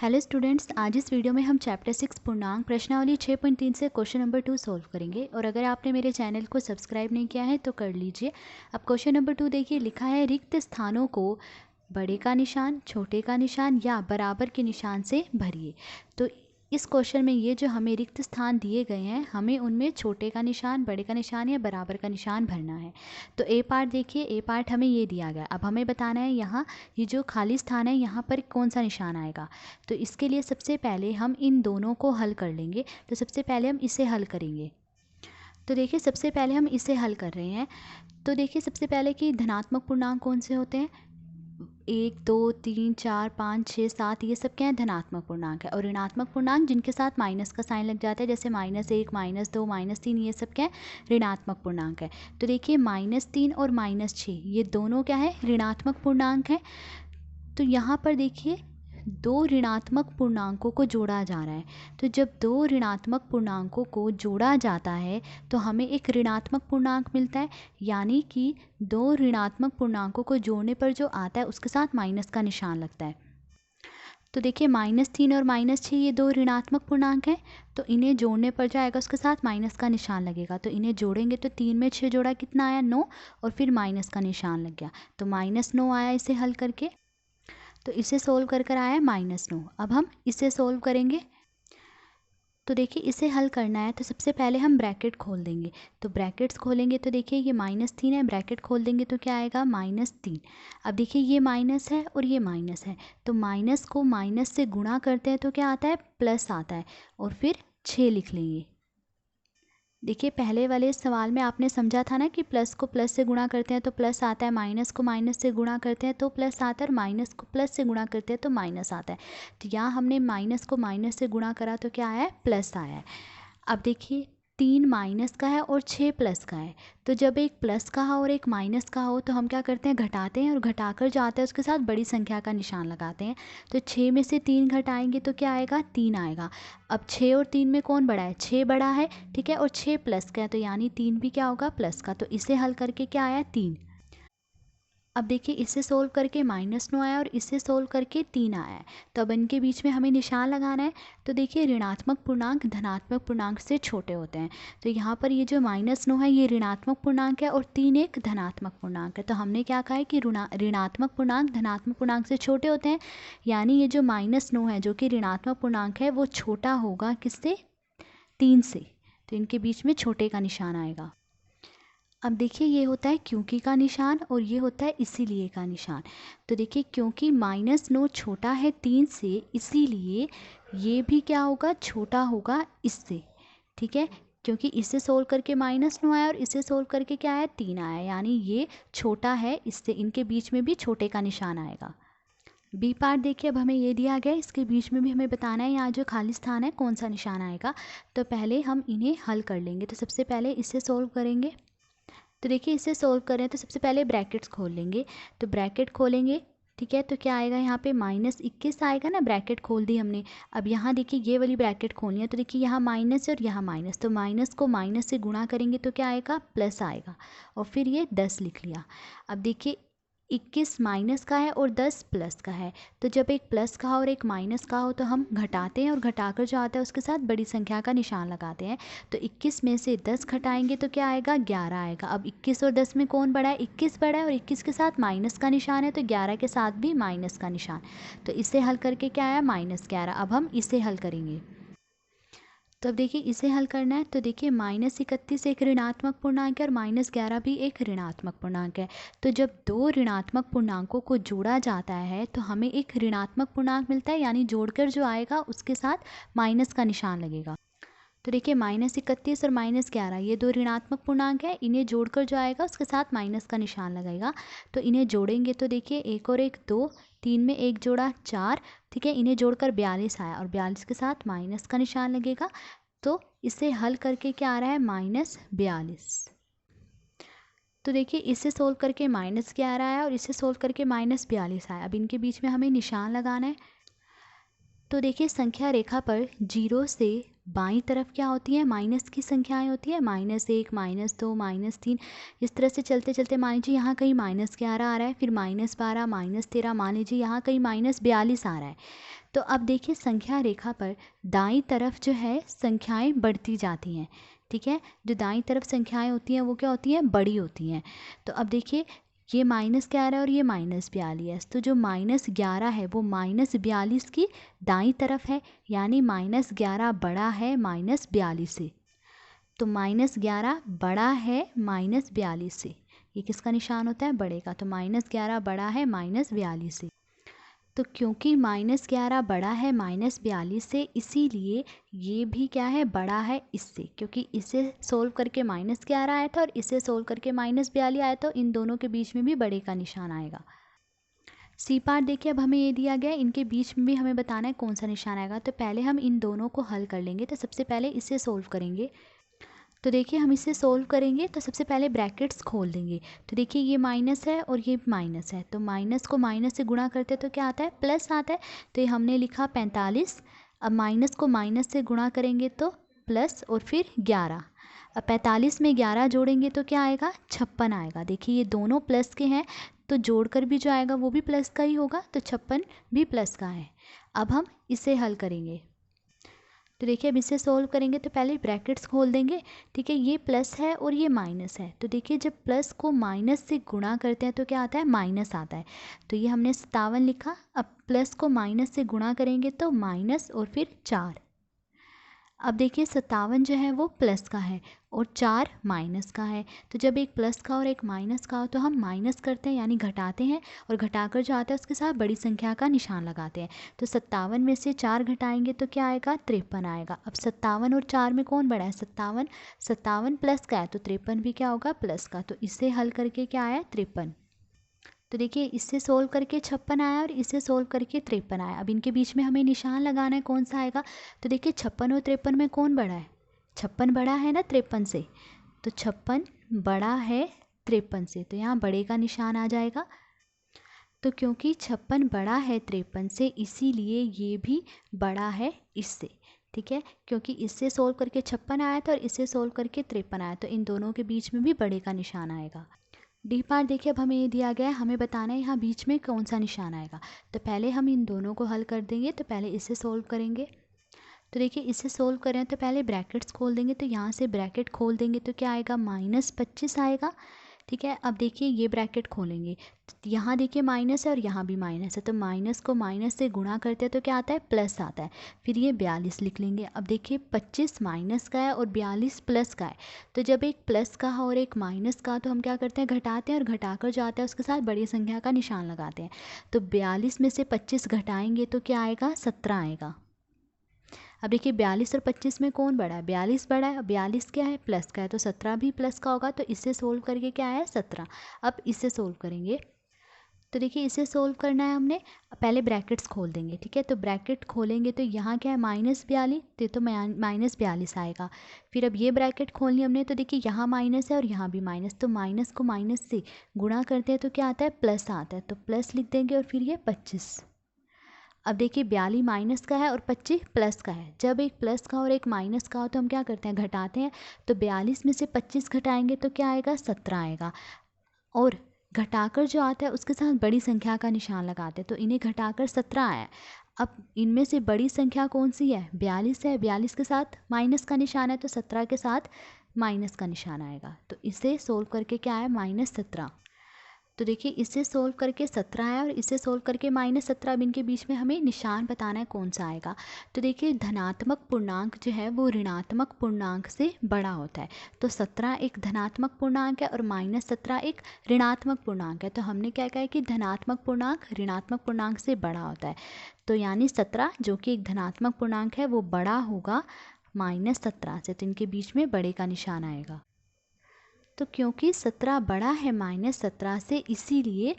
Hello students, आज इस video में हम चैप्टर 6 पूर्णांक प्रश्नावली 6.3 से क्वेश्चन नंबर 2 सॉल्व करेंगे। और अगर आपने मेरे चैनल को सब्सक्राइब नहीं किया है तो कर लीजिए। अब क्वेश्चन नंबर 2 देखिए, लिखा है रिक्त स्थानों को बड़े का निशान, छोटे का निशान या बराबर के निशान से भरिए। तो इस क्वेश्चन में ये जो हमें रिक्त स्थान दिए गए हैं, हमें उनमें छोटे का निशान, बड़े का निशान या बराबर का निशान भरना है। तो ए पार्ट देखिए, ए पार्ट हमें ये दिया गया। अब हमें बताना है यहाँ ये जो खाली स्थान है यहाँ पर कौन सा निशान आएगा। तो इसके लिए सबसे पहले हम इन दोनों को हल कर लेंगे। तो सबसे पहले हम इसे हल करेंगे। तो देखिए, सबसे पहले हम इसे हल कर रहे हैं। तो देखिए, सबसे पहले कि धनात्मक पूर्णांक कौन से होते हैं, 1 2 3 4 5 6 7, ये सब क्या है, धनात्मक पूर्णांक है। और ऋणात्मक पूर्णांक जिनके साथ माइनस का साइन लग जाता है, जैसे -1 -2 -3, ये सब क्या है, ऋणात्मक पूर्णांक है। तो देखिए, -3 और -6 ये दोनों क्या है, ऋणात्मक पूर्णांक है। तो यहाँ पर देखिए, दो ऋणात्मक पूर्णांकों को जोड़ा जा रहा है। तो जब दो ऋणात्मक पूर्णांकों को जोड़ा जाता है तो हमें एक ऋणात्मक पूर्णांक मिलता है। यानी कि दो ऋणात्मक पूर्णांकों को जोड़ने पर जो आता है उसके साथ माइनस का निशान लगता है। तो देखिए, -3 और -6 ये दो ऋणात्मक पूर्णांक हैं। तो इन्हें जोड़ने पर जो आएगा उसके साथ माइनस का निशान लगेगा। तो इन्हें जोड़ेंगे तो 3 में 6 जोड़ा कितना आया, 9, और फिर माइनस का निशान लग गया। तो -9 आया इसे हल करके। तो इसे सोल्व कर आया -9। अब हम इसे सोल्व करेंगे। तो देखिए, इसे हल करना है तो सबसे पहले हम ब्रैकेट खोल देंगे। तो ब्रैकेट्स खोलेंगे तो देखिए, ये -3 है, ब्रैकेट खोल देंगे तो क्या आएगा, -3। अब देखिए, ये माइनस है और ये माइनस है। तो माइनस को माइनस से गुणा करते हैं तो क्या आता है, प्लस आता है। और फिर 6 लिख लेंगे। देखिए, पहले वाले सवाल में आपने समझा था ना कि प्लस को प्लस से गुणा करते हैं तो प्लस आता है, माइनस को माइनस से गुणा करते हैं तो प्लस आता है, और माइनस को प्लस से गुणा करते हैं तो माइनस आता है। तो यहाँ हमने माइनस को माइनस से गुणा करा तो क्या आया है, प्लस आया है। अब देखिए, 3 माइनस का है और 6 प्लस का है। तो जब एक प्लस का हो और एक माइनस का हो तो हम क्या करते हैं, घटाते हैं, और घटाकर जो आता है उसके साथ बड़ी संख्या का निशान लगाते हैं। तो 6 में से 3 घटाएंगे तो क्या आएगा, 3 आएगा। अब 6 और 3 में कौन बड़ा है, 6 बड़ा है, ठीक है। और 6 प्लस का है तो यानी 3 भी क्या होगा, प्लस का। तो इसे हल करके क्या आया, 3। अब देखिए, इसे सोल्व करके -9 आया और इसे सोल्व करके 3 आया है। तो अब इनके बीच में हमें निशान लगाना है। तो देखिए, ऋणात्मक पूर्णांक धनात्मक पूर्णांक से छोटे होते हैं। तो यहाँ पर ये जो -9 है ये ऋणात्मक पूर्णांक है और 3 एक धनात्मक पूर्णांक है। तो हमने क्या कहा है कि ऋणात्मक पूर्णांक धनात्मक पूर्णांक से छोटे होते हैं। यानी ये जो -9 है जो कि ऋणात्मक पूर्णांक है वो छोटा होगा किससे, 3 से। तो इनके बीच में छोटे का निशान आएगा। अब देखिए, ये होता है क्योंकि का निशान और ये होता है इसीलिए का निशान। तो देखिए, क्योंकि -9 छोटा है 3 से, इसीलिए ये भी क्या होगा, छोटा होगा इससे, ठीक है। क्योंकि इसे सोल्व करके -9 आया और इसे सोल्व करके क्या आया, 3 आया। यानी ये छोटा है इससे, इनके बीच में भी छोटे का निशान आएगा। बी पार्ट देखिए, अब हमें ये दिया गया है, इसके बीच में भी हमें बताना है यहाँ जो खाली स्थान है कौन सा निशान आएगा। तो पहले हम इन्हें हल कर लेंगे। तो सबसे पहले इसे सोल्व करेंगे। तो देखिए, इसे सोल्व करें तो सबसे पहले ब्रैकेट्स खोल लेंगे। तो ब्रैकेट खोलेंगे, ठीक है। तो क्या आएगा यहाँ पे, -21 आएगा ना, ब्रैकेट खोल दी हमने। अब यहाँ देखिए, ये वाली ब्रैकेट खोलनी है। तो देखिए, यहाँ माइनस है और यहाँ माइनस, तो माइनस को माइनस से गुणा करेंगे तो क्या आएगा, प्लस आएगा। और फिर ये 10 लिख लिया। अब देखिए, 21 माइनस का है और 10 प्लस का है। तो जब एक प्लस का और एक माइनस का हो तो हम घटाते हैं, और घटाकर जो आता है उसके साथ बड़ी संख्या का निशान लगाते हैं। तो 21 में से 10 घटाएंगे तो क्या आएगा, 11 आएगा। अब 21 और 10 में कौन बड़ा है, 21 बड़ा है, और 21 के साथ माइनस का निशान है तो 11 के साथ भी माइनस का निशान। तो इसे हल करके क्या आया, -11। अब हम इसे हल करेंगे। तो अब देखिए, इसे हल करना है। तो देखिए, -31 एक ऋणात्मक पूर्णांक है और -11 भी एक ऋणात्मक पूर्णांक है। तो जब दो ऋणात्मक पूर्णांकों को जोड़ा जाता है तो हमें एक ऋणात्मक पूर्णांक मिलता है। यानी जोड़कर जो आएगा उसके साथ माइनस का निशान लगेगा। तो देखिए, -31 और -11 ये दो ऋणात्मक पूर्णांक है, इन्हें जोड़कर जो आएगा उसके साथ माइनस का निशान लगेगा। तो इन्हें जोड़ेंगे तो देखिए, 1 और 1 2, 3 में 1 जोड़ा 4, ठीक है। इन्हें जोड़कर 42 आया और 42 के साथ माइनस का निशान लगेगा। तो इसे हल करके क्या आ रहा है, -42। तो देखिए, इसे सोल्व करके -11 आया और इसे सोल्व करके -42 आया। अब इनके बीच में हमें निशान लगाना है। तो देखिए संख्या रेखा पर 0 से बाईं तरफ क्या होती है, माइनस की संख्याएं होती है, -1, -2, -3, इस तरह से चलते चलते मान लीजिए यहाँ कहीं -11 आ रहा है, फिर -12, -13, मान लीजिए यहाँ कहीं -42 आ रहा है। तो अब देखिए संख्या रेखा पर दाईं तरफ जो है संख्याएं बढ़ती जाती हैं, ठीक है। जो दाईं तरफ संख्याएं होती हैं वो क्या होती हैं, बड़ी होती हैं। तो अब देखिए ये -11 और ये -42, तो जो -11 है वो -42 की दाईं तरफ है, यानी -11 बड़ा है -42 से। तो -11 बड़ा है -42 से, ये किसका निशान होता है, बड़े का। तो -11 बड़ा है -42 से। तो क्योंकि -11 बड़ा है -42 से, इसीलिए ये भी क्या है, बड़ा है इससे, क्योंकि इसे सोल्व करके -11 आया था और इसे सोल्व करके -42 आया, तो इन दोनों के बीच में भी बड़े का निशान आएगा। सी पार्ट देखिए, अब हमें ये दिया गया है, इनके बीच में भी हमें बताना है कौन सा निशान आएगा। तो पहले हम इन दोनों को हल कर लेंगे। तो सबसे पहले इसे सोल्व करेंगे। तो देखिए हम इसे सोल्व करेंगे तो सबसे पहले ब्रैकेट्स खोल देंगे। तो देखिए ये माइनस है और ये माइनस है, तो माइनस को माइनस से गुणा करते हैं तो क्या आता है, प्लस आता है। तो ये हमने लिखा 45। अब माइनस को माइनस से गुणा करेंगे तो प्लस और फिर 11। अब 45 में 11 जोड़ेंगे तो क्या आएगा, 56 आएगा। देखिए ये दोनों प्लस के हैं, तो जोड़कर भी जो आएगा वो भी प्लस का ही होगा, तो 56 भी प्लस का है। अब हम इसे हल करेंगे। तो देखिए अब इसे सोल्व करेंगे तो पहले ब्रैकेट्स खोल देंगे, ठीक है। ये प्लस है और ये माइनस है, तो देखिए जब प्लस को माइनस से गुणा करते हैं तो क्या आता है, माइनस आता है। तो ये हमने 57 लिखा। अब प्लस को माइनस से गुणा करेंगे तो माइनस और फिर 4। अब देखिए 57 जो है वो प्लस का है और 4 माइनस का है। तो जब एक प्लस का और एक माइनस का हो तो हम माइनस करते हैं, यानी घटाते हैं, और घटाकर जो आता है उसके साथ बड़ी संख्या का निशान लगाते हैं। तो 57 में से 4 घटाएंगे तो क्या आएगा, 53 आएगा। अब 57 और 4 में कौन बड़ा है, 57 प्लस का है, तो 53 भी क्या होगा, प्लस का। तो इसे हल करके क्या आया, 53। तो देखिए इससे सोल्व करके 56 आया और इसे सोल्व करके 53 आया। अब इनके बीच में हमें निशान लगाना है, कौन सा आएगा। तो देखिए 56 और 53 में कौन बड़ा है, 56 बड़ा है ना 53 से, तो 56 बड़ा है 53 से, तो यहाँ बड़े का निशान आ जाएगा। तो क्योंकि 56 बड़ा है 53 से, इसीलिए ये भी बड़ा है इससे, ठीक है। क्योंकि इससे सोल्व करके 56 आया था और इससे सोल्व करके 53 आया, तो इन दोनों के बीच में भी बड़े का निशान आएगा। डी पार्ट देखिए, अब हमें ये दिया गया है, हमें बताना है यहाँ बीच में कौन सा निशान आएगा। तो पहले हम इन दोनों को हल कर देंगे। तो पहले इसे सोल्व करेंगे। तो देखिए इसे सोल्व करें तो पहले ब्रैकेट्स खोल देंगे। तो यहाँ से ब्रैकेट खोल देंगे तो क्या आएगा, -25 आएगा, ठीक है। अब देखिए ये ब्रैकेट खोलेंगे तो यहाँ देखिए माइनस है और यहाँ भी माइनस है, तो माइनस को माइनस से गुणा करते हैं तो क्या आता है, प्लस आता है। फिर ये 42 लिख लेंगे। अब देखिए 25 माइनस का है और 42 प्लस का है, तो जब एक प्लस का और एक माइनस का, तो हम क्या करते हैं, घटाते हैं, और घटाकर जो आता है उसके साथ बड़ी संख्या का निशान लगाते हैं। तो 42 में से 25 घटाएंगे तो क्या आएगा, 17 आएगा। अब देखिए 42 और 25 में कौन बड़ा है, 42 बड़ा है। 42 क्या है, प्लस का है, तो 17 भी प्लस का होगा। तो इससे सोल्व करके क्या है, 17। अब इसे सोल्व करेंगे। तो देखिए इसे सोल्व करना है हमने, पहले ब्रैकेट्स खोल देंगे, ठीक है। तो ब्रैकेट खोलेंगे तो यहाँ क्या है, -42, तो -42 आएगा। फिर अब ये ब्रैकेट खोलनी हमने, तो देखिए यहाँ माइनस है और यहाँ भी माइनस, तो माइनस को माइनस से गुणा करते हैं तो क्या आता है, प्लस आता है। तो प्लस लिख देंगे और फिर ये 25। अब देखिए 42 माइनस का है और 25 प्लस का है। जब एक प्लस का और एक माइनस का हो तो हम क्या करते हैं, घटाते हैं। तो 42 में से 25 घटाएंगे तो क्या आएगा, 17 आएगा। और घटाकर जो आता है उसके साथ बड़ी संख्या का निशान लगाते हैं, तो इन्हें घटाकर 17 आया। अब इनमें से बड़ी संख्या कौन सी है, 42 है। 42 के साथ माइनस का निशान है, तो 17 के साथ माइनस का निशान आएगा। तो इसे सोल्व करके क्या आया, -17। तो देखिए इसे सोल्व करके 17 आया और इसे सोल्व करके -17। अब इनके बीच में हमें निशान बताना है कौन सा आएगा। तो देखिए धनात्मक पूर्णांक जो है वो ऋणात्मक पूर्णांक से बड़ा होता है। तो 17 एक धनात्मक पूर्णांक है और -17 एक ऋणात्मक पूर्णांक है। तो हमने क्या कहा है कि धनात्मक पूर्णांक ऋणात्मक पूर्णांक से बड़ा होता है। तो यानी 17 जो कि एक धनात्मक पूर्णांक है वो बड़ा होगा -17 से, तो इनके बीच में बड़े का निशान आएगा। तो क्योंकि 17 बड़ा है -17 से, इसीलिए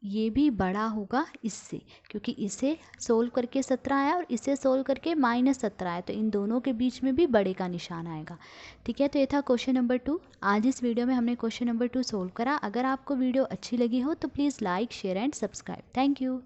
ये भी बड़ा होगा इससे, क्योंकि इसे सोल्व करके 17 आया और इसे सोल्व करके -17 आया, तो इन दोनों के बीच में भी बड़े का निशान आएगा, ठीक है। तो ये था क्वेश्चन नंबर 2। आज इस वीडियो में हमने क्वेश्चन नंबर 2 सोल्व करा। अगर आपको वीडियो अच्छी लगी हो तो please like, share and subscribe. Thank you.